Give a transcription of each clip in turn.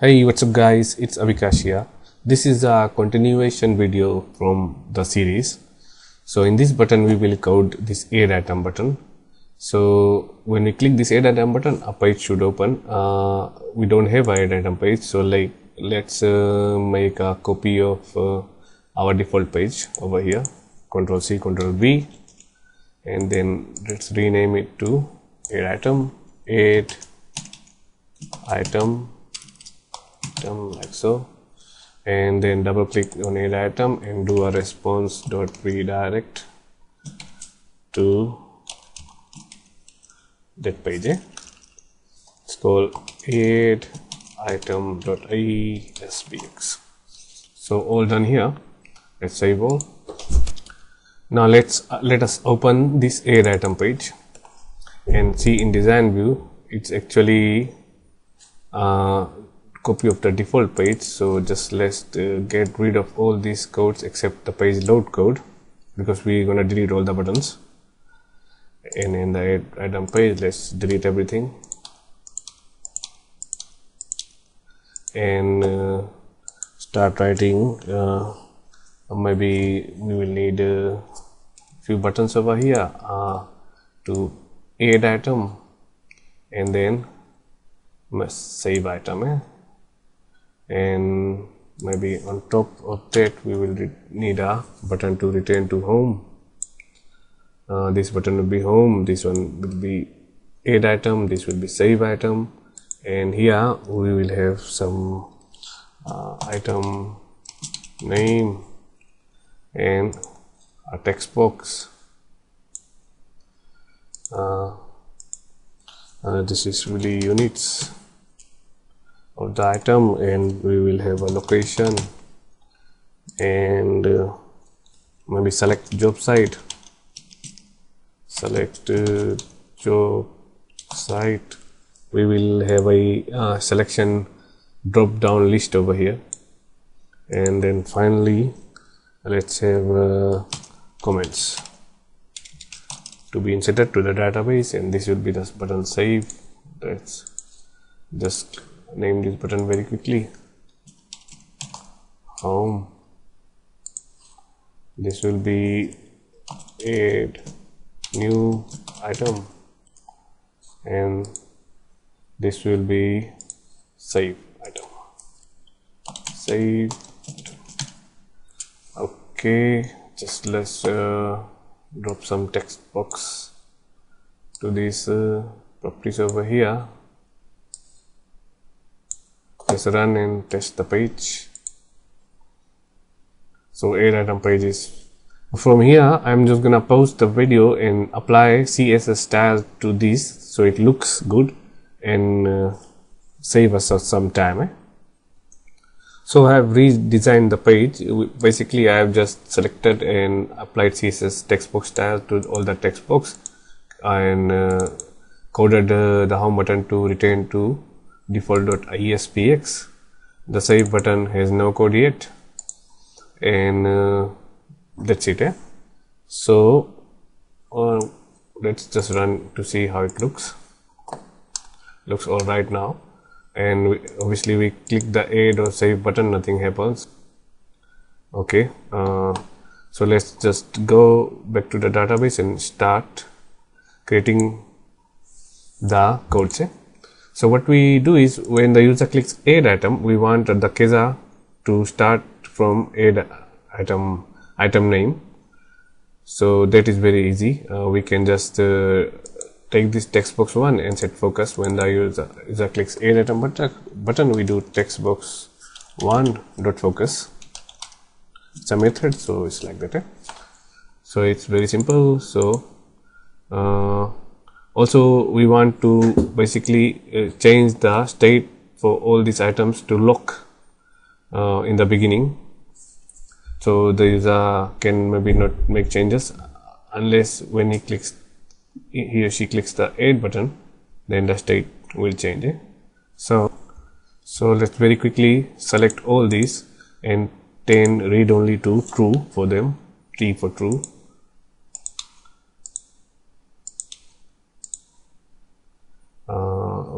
Hey, what's up guys, it's Avikash here. This is a continuation video from the series. So in this button we will code this add item button. So when we click this add item button, a page should open. We don't have an add item page, so let's make a copy of our default page over here. Ctrl C, Ctrl V, and then let's rename it to add item like so, and then double click on add item and do a response dot redirect to that page. It's called add item dot aspx. So all done here. Let's save all. Now let us open this add item page and see in design view it's actually copy of the default page. So just let's get rid of all these codes except the page load code, because we're gonna delete all the buttons. And in the add item page, let's delete everything and start writing. Maybe we will need a few buttons over here to add item, and then save item, and maybe on top of that we will need a button to return to home. This button will be home, this one will be add item, this will be save item, and here we will have some item name and a text box. This is really units of the item, and we will have a location and maybe select job site. Select job site. We will have a selection drop down list over here, and then finally let's have comments to be inserted to the database, and this will be this button save. Let's just name this button very quickly, home. This will be add new item, and this will be save item. Okay, just let's drop some text box to these properties over here. Let's run and test the page. So add item page is from here. I'm just gonna pause the video and apply CSS style to this so it looks good and save us some time. So I have redesigned the page. Basically I have just selected and applied CSS text box style to all the text box and coded the home button to return to default.aspx. The save button has no code yet, and that's it. So let's just run to see how it looks. Looks all right now, and obviously we click the add or save button, nothing happens. Okay, so let's just go back to the database and start creating the codes. So what we do is, when the user clicks add item, we want the keza to start from add item name. So that is very easy. We can just take this text box one and set focus. When the user clicks add item button, we do text box one dot focus. It's a method, so it's like that. So it's very simple. So also we want to basically change the state for all these items to lock in the beginning, so the user can maybe not make changes unless when he or she clicks the add button, then the state will change. So let's very quickly select all these and then read only to true for them, T for true.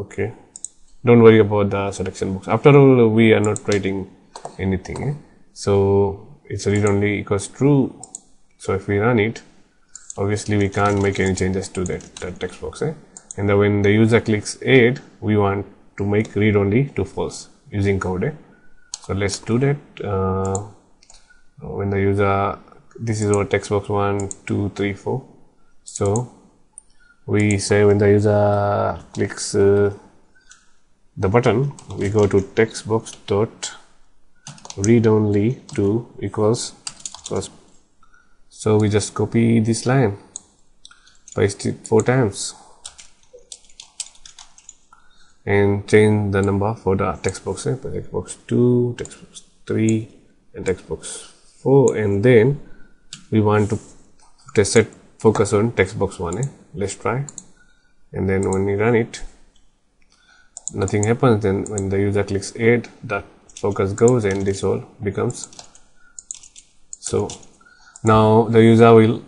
Okay, don't worry about the selection box. After all, we are not writing anything, so it's read only equals true. So if we run it, obviously we can't make any changes to that text box, and then when the user clicks add, we want to make read only to false using code. So let's do that. When the user, this is our text box 1 2 3 4, so we say when the user clicks the button, we go to text box dot read only to equals first. So we just copy this line, paste it 4 times, and change the number for the text box. Text box 2, text box 3, and text box 4, and then we want to set focus on text box 1. Let's try, and then when we run it, nothing happens. Then when the user clicks add, that focus goes, and this all becomes so. Now the user will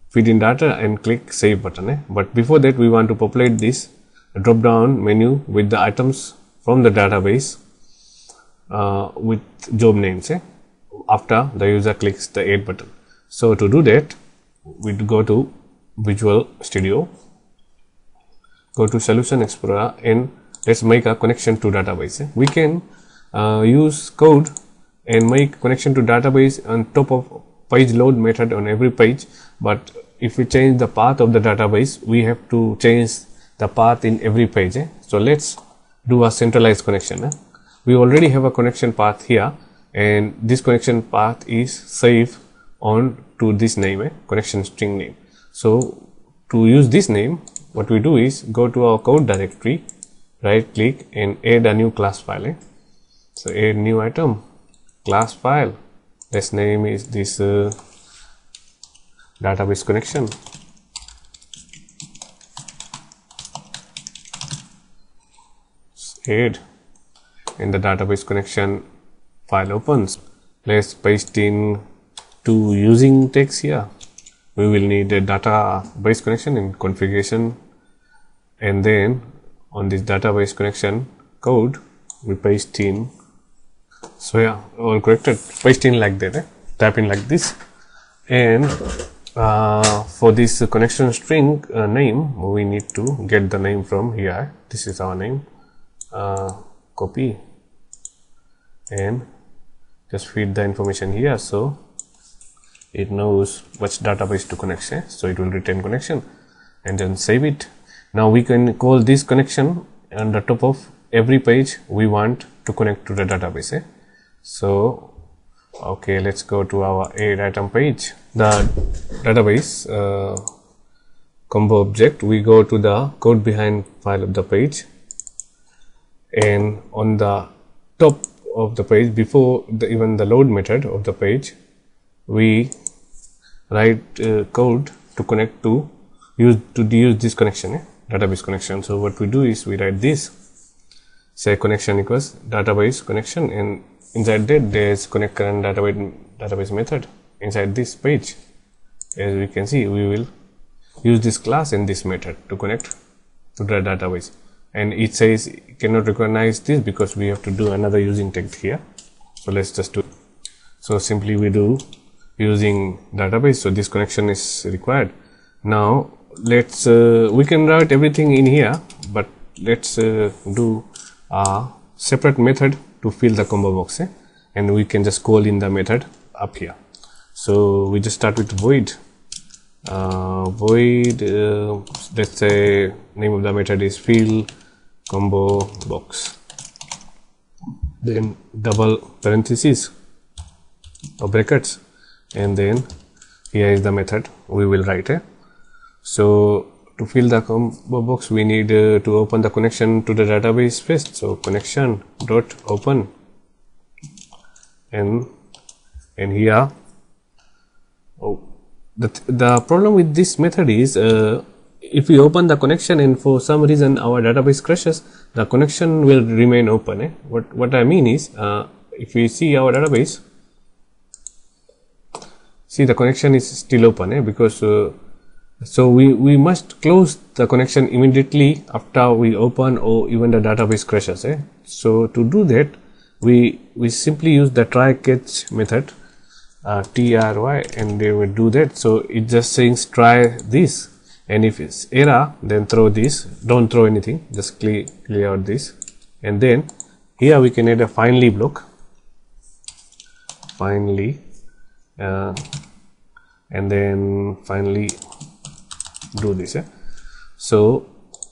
feed in data and click save button, but before that we want to populate this drop down menu with the items from the database with job names after the user clicks the add button. So to do that, we go to Visual Studio, go to Solution Explorer, and let's make a connection to database. We can use code and make connection to database on top of page load method on every page, but if we change the path of the database, we have to change the path in every page. So let's do a centralized connection. We already have a connection path here, and this connection path is saved on to this name, connection string name. So to use this name, what we do is go to our code directory, right click, and add a new class file. So add new item, class file. Let's name is this database connection. Add, and the database connection file opens. Let's paste in to using text here. We will need a database connection in configuration, and then on this database connection code we paste in. So yeah, all corrected, paste in like that, tap in like this, and for this connection string name, we need to get the name from here. This is our name. Copy and just feed the information here, so it knows which database to connect. So it will return connection, and then save it. Now we can call this connection on the top of every page we want to connect to the database. So okay, let's go to our add item page, the database combo object. We go to the code behind file of the page, and on the top of the page, before even the load method of the page, we write code to connect to use this connection, database connection. So what we do is we write this, say connection equals database connection, and inside that there is connect current database method inside this page. As we can see, we will use this class and this method to connect to the database, and it says it cannot recognize this because we have to do another using text here. So let's just do it. So simply we do using database, so this connection is required. Now let's we can write everything in here, but let's do a separate method to fill the combo box, and we can just call in the method up here. So we just start with void let's say name of the method is fill combo box, then double parentheses or brackets, and then here is the method we will write. So to fill the combo box, we need to open the connection to the database first. So connection dot open, and here the problem with this method is if we open the connection and for some reason our database crashes, the connection will remain open. What I mean is if we see our database, see the connection is still open because So we must close the connection immediately after we open or even the database crashes. So to do that, we simply use the try catch method, try, and they will do that. So it just says try this, and if it's error, then throw this. Don't throw anything, just clear out this. And then here we can add a finally block, finally, and then finally do this. So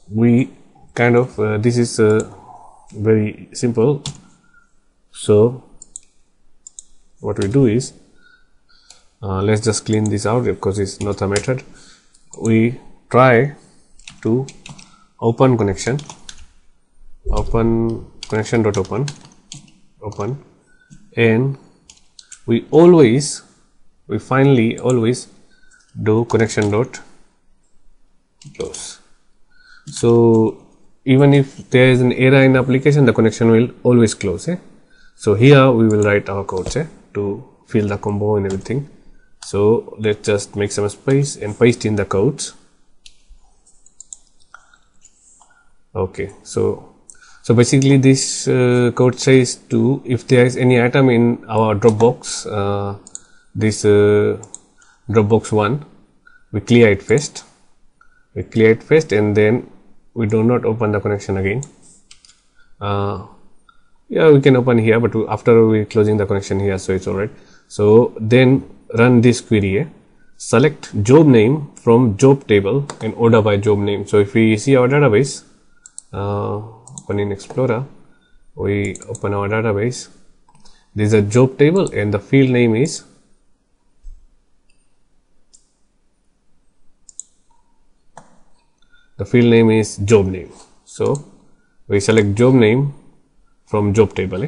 we kind of this is very simple. So what we do is, let's just clean this out because it's not a method. We try to open connection, open connection dot open, and we finally always do connection dot close. So even if there is an error in the application, the connection will always close. So here we will write our codes to fill the combo and everything. So let's just make some space and paste in the codes. Okay, so basically this code says to, if there is any item in our Dropbox, this Dropbox 1, we clear it first. And then we do not open the connection again. Yeah, we can open here, but after we closing the connection here, so it's alright. So then run this query. Select job name from job table and order by job name. So if we see our database, open in Explorer, we open our database. This is a job table and the field name is job name. So we select job name from job table.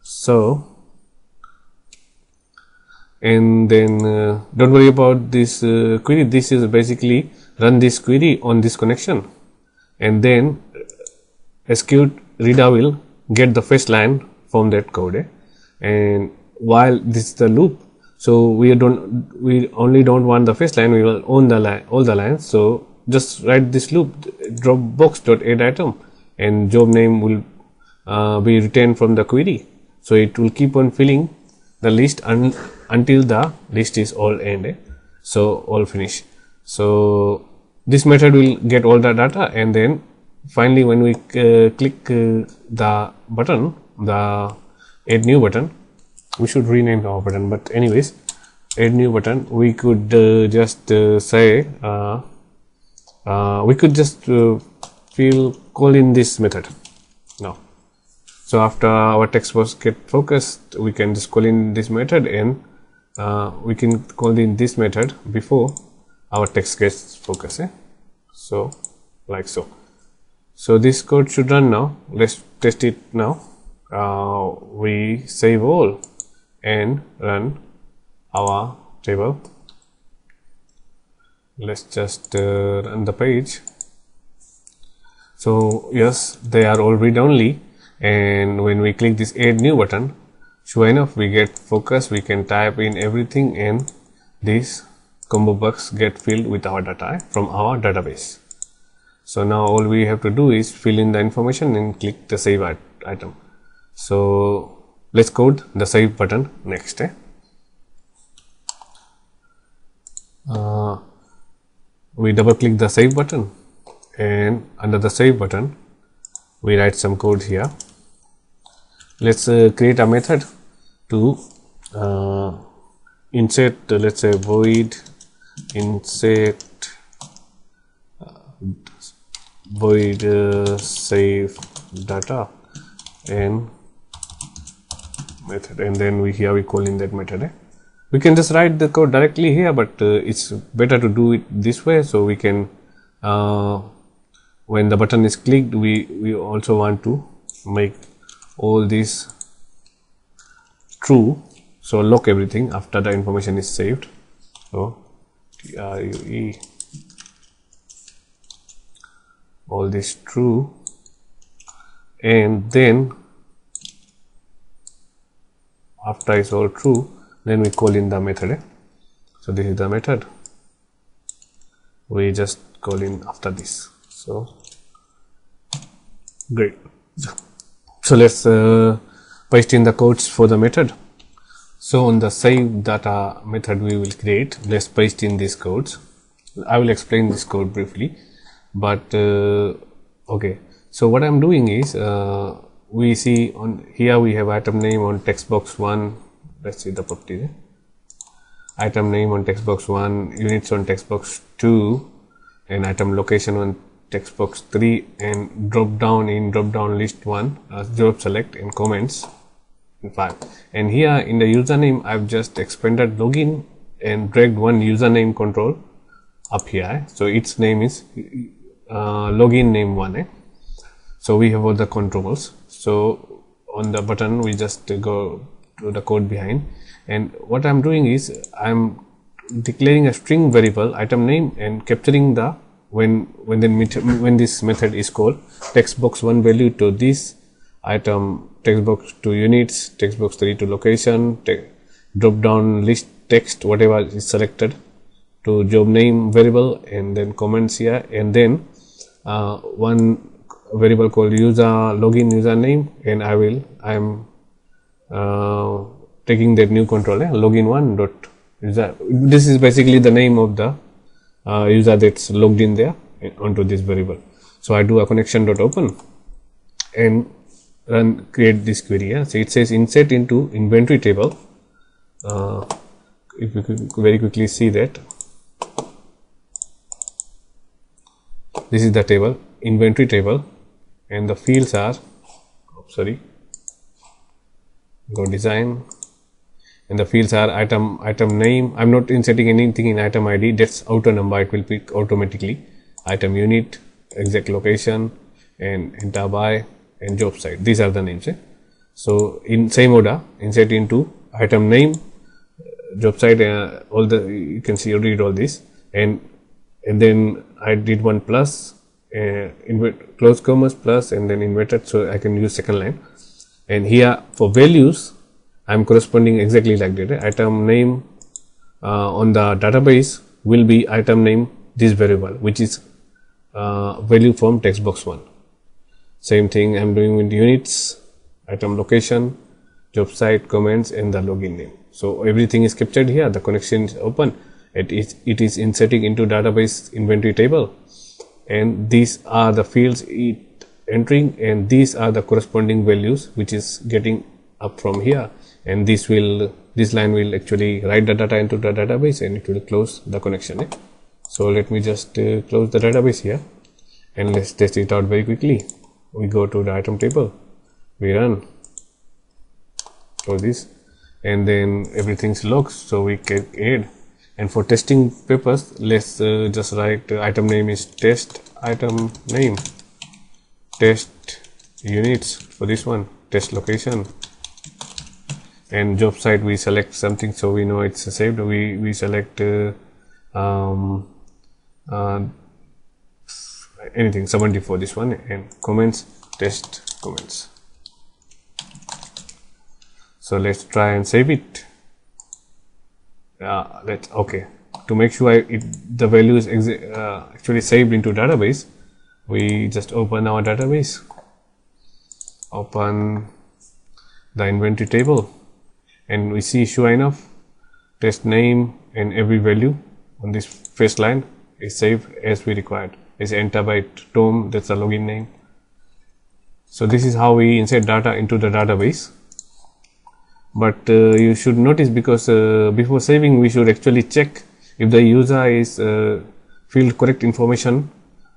So and then don't worry about this query. This is basically run this query on this connection, and then execute reader will get the first line from that code. And while this is the loop, so we only don't want the first line, we will own the line, all the lines. So just write this loop, dropbox.add item, and job name will be returned from the query. So it will keep on filling the list until the list is all end. So all finish. So this method will get all the data, and then finally when we click the button, the add new button, we should rename our button, but anyways, add new button, we could just say we could just call in this method now. So after our text box get focused, we can just call in this method, and we can call in this method before our text gets focused. So like so. So this code should run now. Let's test it now. We save all and run our table. Let's just run the page. So yes, they are all read only, and when we click this add new button, sure enough we get focus. We can type in everything, and this combo box get filled with our data from our database. So now all we have to do is fill in the information and click the save item. So let's code the save button next. We double click the save button, and under the save button we write some code here. Let's create a method to insert, let's say void insert void save data and method, and then here we call in that method. We can just write the code directly here, but it's better to do it this way. So we can when the button is clicked, we also want to make all this true, so lock everything after the information is saved. So true, all this true, and then after it's all true, then we call in the method. So this is the method. we just call in after this. So great. So let's paste in the codes for the method. So on the save data method we will create, let's paste in these codes. I will explain this code briefly, but okay. So what I'm doing is we see on here we have item name on text box 1. Let's see the property. Item name on text box 1, units on text box 2, and item location on text box 3, and drop down in drop down list 1, job select and comments in 5. And here in the username I've just expanded login and dragged one username control up here. So its name is login name 1. So we have all the controls. So on the button we just go to the code behind, and what I'm doing is I'm declaring a string variable item name and capturing the when this method is called, text box 1 value to this item, text box 2 units, text box 3 to location, drop down list text whatever is selected to job name variable, and then comments here, and then one variable called user login username, and I'm taking that new control, login 1 dot user. This is basically the name of the user that's logged in there onto this variable. So I do a connection dot open and create this query. So it says insert into inventory table. If you could very quickly see that this is the table, inventory table, and the fields are go design, and the fields are item name. I'm not inserting anything in item ID, that's auto number, it will pick automatically. Item unit, exact location, and enter by, and job site. These are the names. So in same order, insert into item name, job site, all the you can see read all this, and then I did one plus close commas plus, and then inverted, so I can use second line. And here for values I'm corresponding exactly like that. Item name on the database will be item name this variable, which is value from text box 1. Same thing I'm doing with units, item location, job site, comments, and the login name. So everything is captured here. The connection is open. It is inserting into database inventory table, and these are the fields it entering, and these are the corresponding values which is getting up from here, and this line will actually write the data into the database, and it will close the connection. So let me just close the database here, and let's test it out very quickly. We go to the item table, we run, close this, and then everything's logged, so we can add. And for testing purpose, let's just write item name is test item name, test units for this one, test location, and job site we select something so we know it's saved. We select anything 70 for this one, and comments, test comments. So let's try and save it. Okay, to make sure the value is actually saved into database, we just open our database, open the inventory table, and we see sure enough test name and every value on this first line is saved as we required. Is enter by Tom, that's the login name. So this is how we insert data into the database. But you should notice, because before saving we should actually check if the user is filled correct information,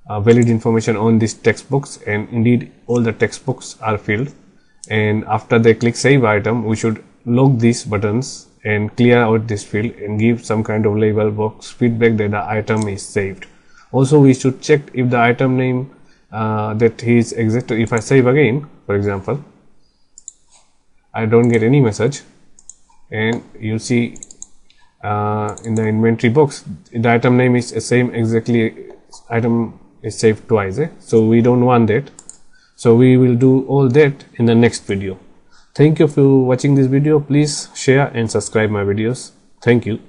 valid information on this text box, and indeed all the text boxes are filled. And after they click save item, we should log these buttons and clear out this field and give some kind of label box feedback that the item is saved. Also we should check if the item name that is exact. If I save again, for example, I don't get any message, and you see in the inventory box the item name is the same exactly, item is saved twice. So we don't want that. So we will do all that in the next video. Thank you for watching this video. Please share and subscribe my videos. Thank you.